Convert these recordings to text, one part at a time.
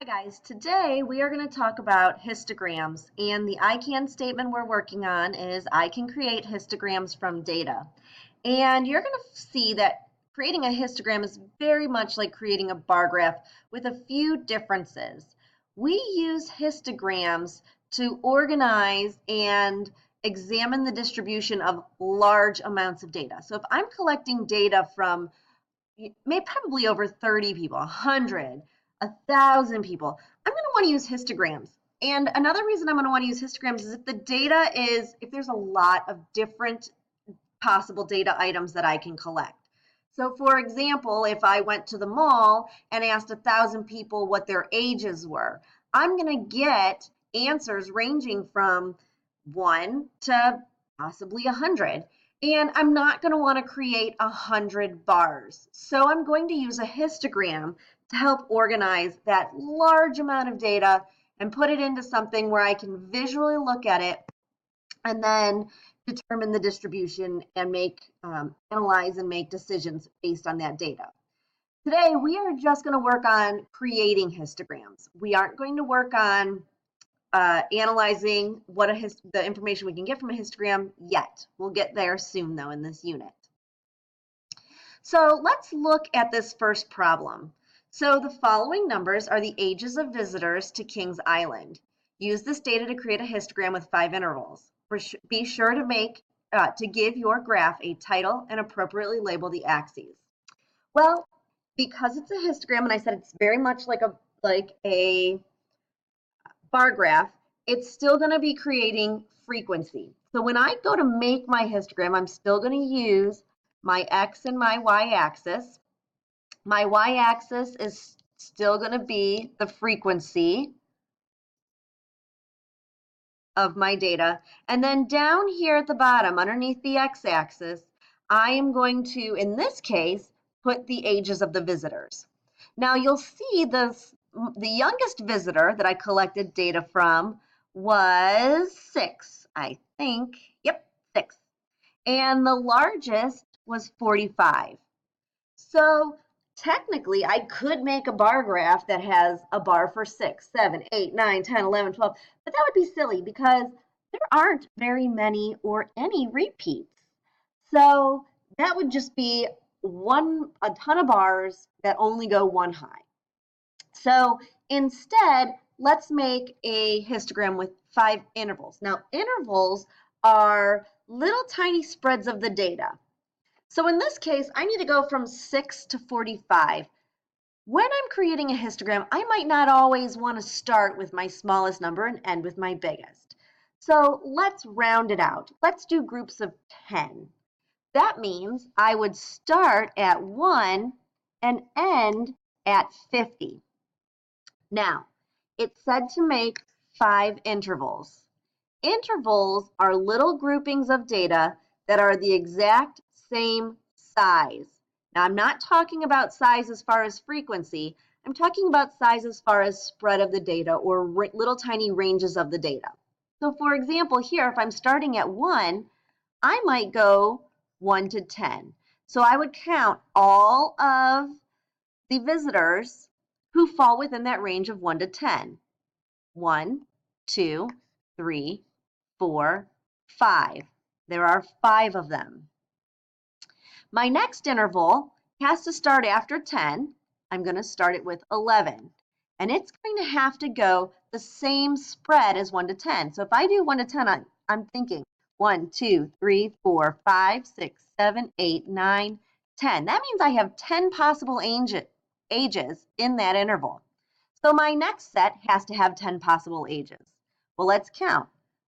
Hi guys, today we are going to talk about histograms, and the I can statement we're working on is I can create histograms from data. And you're going to see that creating a histogram is very much like creating a bar graph with a few differences. We use histograms to organize and examine the distribution of large amounts of data. So if I'm collecting data from maybe probably over 30 people, 100, 1,000 people, I'm going to want to use histograms. And another reason I'm going to want to use histograms is if there's a lot of different possible data items that I can collect. So for example, if I went to the mall and asked 1,000 people what their ages were, I'm going to get answers ranging from 1 to possibly 100. And I'm not going to want to create 100 bars. So I'm going to use a histogram to help organize that large amount of data and put it into something where I can visually look at it and then determine the distribution and analyze and make decisions based on that data. Today, we are just going to work on creating histograms. We aren't going to work on analyzing the information we can get from a histogram yet. We'll get there soon, though, in this unit. So let's look at this first problem. So the following numbers are the ages of visitors to Kings Island. Use this data to create a histogram with 5 intervals. Be sure to give your graph a title and appropriately label the axes. Well, because it's a histogram, and I said it's very much like a bar graph, it's still going to be creating frequency. So when I go to make my histogram, I'm still going to use my X and my Y axis. My Y axis is still going to be the frequency of my data. And then down here at the bottom, underneath the X axis, I am going to, in this case, put the ages of the visitors. Now you'll see the youngest visitor that I collected data from was 6, I think. Yep, 6. And the largest was 45. So technically, I could make a bar graph that has a bar for 6, 7, 8, 9, 10, 11, 12, but that would be silly because there aren't very many or any repeats. So that would just be a ton of bars that only go one high. So instead, let's make a histogram with 5 intervals. Now, intervals are little tiny spreads of the data. So in this case, I need to go from 6 to 45. When I'm creating a histogram, I might not always want to start with my smallest number and end with my biggest. So let's round it out. Let's do groups of 10. That means I would start at 1 and end at 50. Now, it said to make 5 intervals. Intervals are little groupings of data that are the exact same size. Now, I'm not talking about size as far as frequency. I'm talking about size as far as spread of the data or little tiny ranges of the data. So for example, here, if I'm starting at 1, I might go 1 to 10. So I would count all of the visitors who fall within that range of 1 to 10. 1, 2, 3, 4, 5. There are 5 of them. My next interval has to start after 10. I'm going to start it with 11. And it's going to have to go the same spread as 1 to 10. So if I do 1 to 10, I'm thinking 1, 2, 3, 4, 5, 6, 7, 8, 9, 10. That means I have 10 possible ages in that interval. So my next set has to have 10 possible ages. Well, let's count.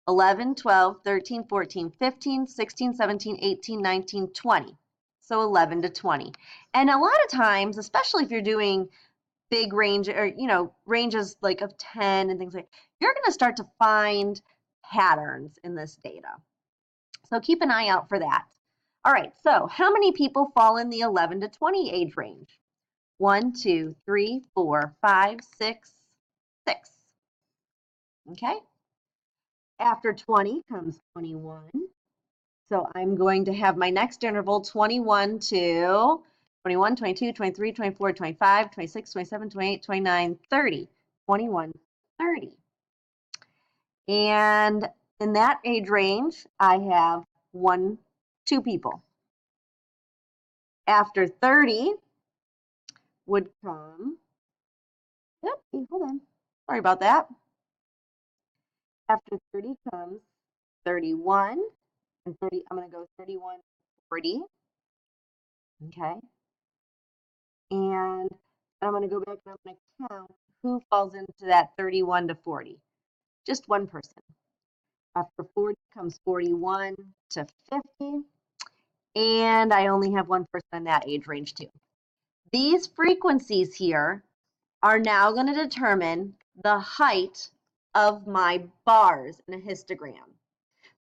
11, 12, 13, 14, 15, 16, 17, 18, 19, 20. So 11 to 20. And a lot of times, especially if you're doing big range or, ranges like of 10 and things like that, you're going to start to find patterns in this data. So keep an eye out for that. All right, so how many people fall in the 11 to 20 age range? 1, 2, 3, 4, 5, 6, 6. Okay. After 20 comes 21. So I'm going to have my next interval 21 to 21, 22, 23, 24, 25, 26, 27, 28, 29, 30. 21 to 30. And in that age range, I have 2 people. After 30 would come, hold on, sorry about that. After 30 comes 31 and 30, I'm going to go 31 to 40. Okay. And I'm going to go back and I'm going to count who falls into that 31 to 40. Just one person. After 40 comes 41 to 50. And I only have one person in that age range too. These frequencies here are now going to determine the height of my bars in a histogram.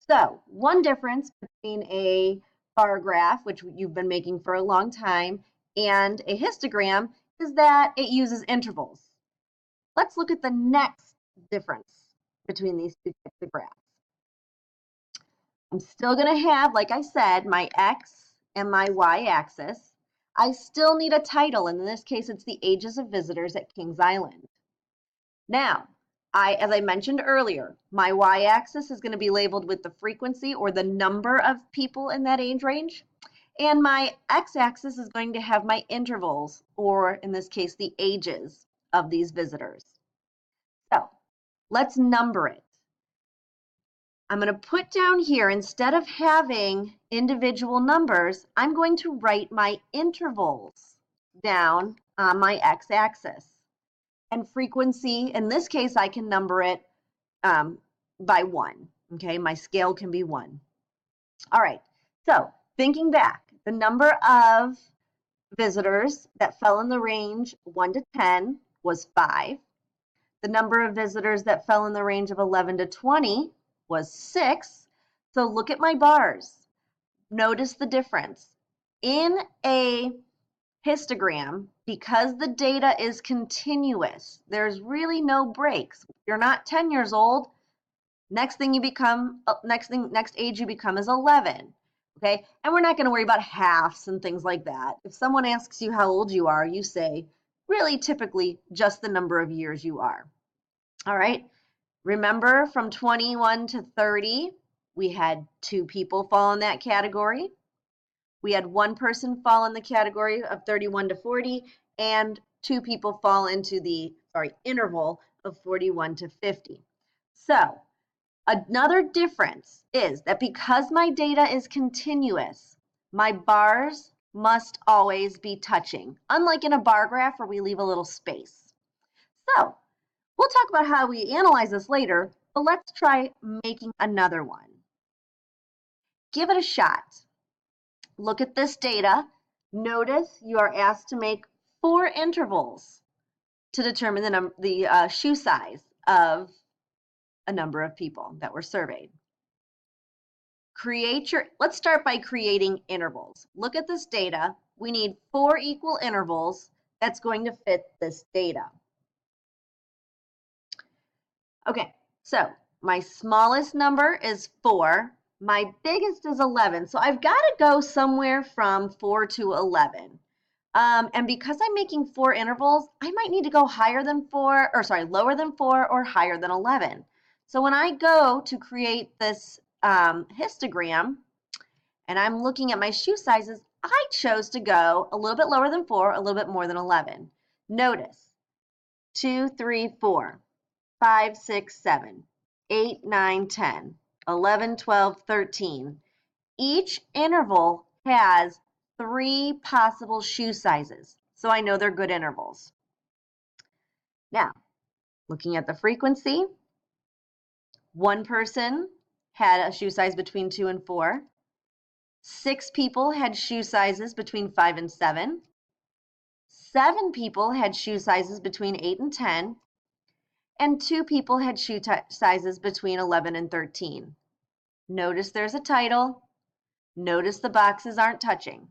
So one difference between a bar graph, which you've been making for a long time, and a histogram is that it uses intervals. Let's look at the next difference between these two types of graphs. I'm still going to have, like I said, my X and my Y axis. I still need a title, and in this case, it's the ages of visitors at Kings Island. Now, as I mentioned earlier, my y-axis is going to be labeled with the frequency or the number of people in that age range, and my x-axis is going to have my intervals, or in this case, the ages of these visitors. So let's number it. I'm going to put down here, instead of having individual numbers, I'm going to write my intervals down on my x-axis. And frequency, in this case, I can number it by 1. Okay, my scale can be 1. All right, so thinking back, the number of visitors that fell in the range 1 to 10 was 5. The number of visitors that fell in the range of 11 to 20 was 6. So look at my bars. Notice the difference. In a histogram, because the data is continuous, there's really no breaks. You're not 10 years old. Next age you become is 11. Okay, and we're not going to worry about halves and things like that. If someone asks you how old you are, you say really typically just the number of years you are. All right, remember from 21 to 30, we had 2 people fall in that category. We had 1 person fall in the category of 31 to 40, and 2 people fall into the interval of 41 to 50. So another difference is that because my data is continuous, my bars must always be touching, unlike in a bar graph where we leave a little space. So we'll talk about how we analyze this later, but let's try making another one. Give it a shot. Look at this data. Notice you are asked to make 4 intervals to determine the shoe size of a number of people that were surveyed. Let's start by creating intervals. Look at this data. We need 4 equal intervals that's going to fit this data. Okay, so my smallest number is 4. My biggest is 11, so I've got to go somewhere from 4 to 11. And because I'm making 4 intervals, I might need to go lower than 4 or higher than 11. So when I go to create this histogram and I'm looking at my shoe sizes, I chose to go a little bit lower than 4, a little bit more than 11. Notice 2, 3, 4, 5, 6, 7, 8, 9, 10, 11, 12, 13. Each interval has 3 possible shoe sizes, so I know they're good intervals. Now, looking at the frequency, 1 person had a shoe size between 2 and 4. 6 people had shoe sizes between 5 and 7. 7 people had shoe sizes between 8 and 10. And 2 people had shoe sizes between 11 and 13. Notice there's a title. Notice the boxes aren't touching,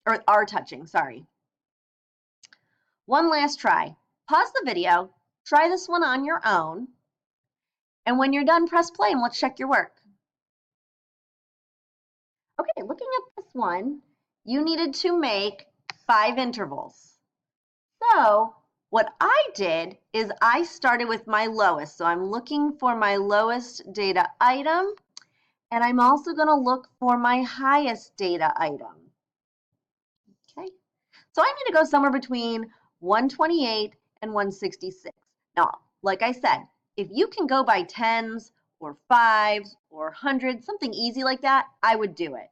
or are touching, sorry. One last try. Pause the video, try this one on your own, and when you're done, press play and let's check your work. Okay, looking at this one, you needed to make 5 intervals. So What I did is I started with my lowest. So I'm looking for my lowest data item, and I'm also going to look for my highest data item. Okay, so I need to go somewhere between 128 and 166. Now, like I said, if you can go by tens or fives or hundreds, something easy like that, I would do it.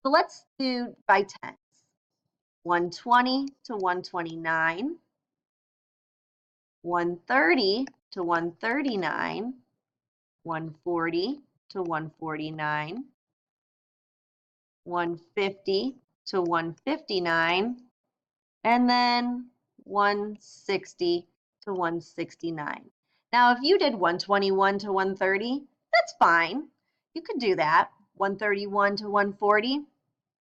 So let's do by tens. 120 to 129, 130 to 139, 140 to 149, 150 to 159, and then 160 to 169. Now, if you did 121 to 130, that's fine. You could do that. 131 to 140,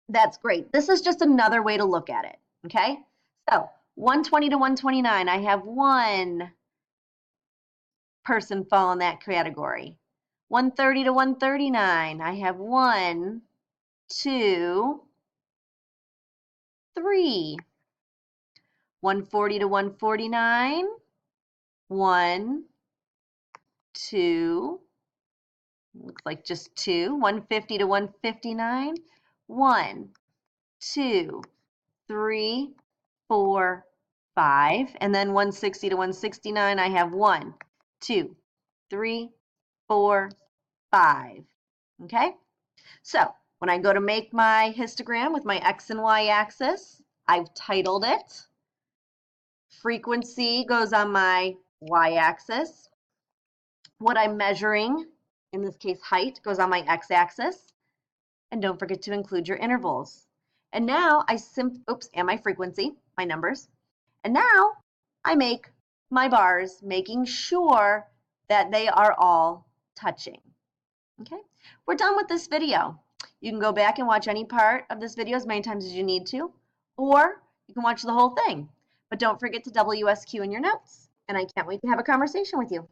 that's great. This is just another way to look at it, okay? So 120 to 129, I have one person fall in that category. 130 to 139, I have 1, 2, 3. 140 to 149, 1, 2, looks like just 2. 150 to 159, 1, 2, 3, 4, 5. And then 160 to 169, I have 1, 2, 3, 4, 5. Okay? So when I go to make my histogram with my X and Y axis, I've titled it. Frequency goes on my Y-axis. What I'm measuring, in this case height, goes on my X-axis. And don't forget to include your intervals. And now and my frequency, my numbers. And now I make my bars, making sure that they are all touching. Okay, we're done with this video. You can go back and watch any part of this video as many times as you need to, or you can watch the whole thing. But don't forget to WSQ in your notes, and I can't wait to have a conversation with you.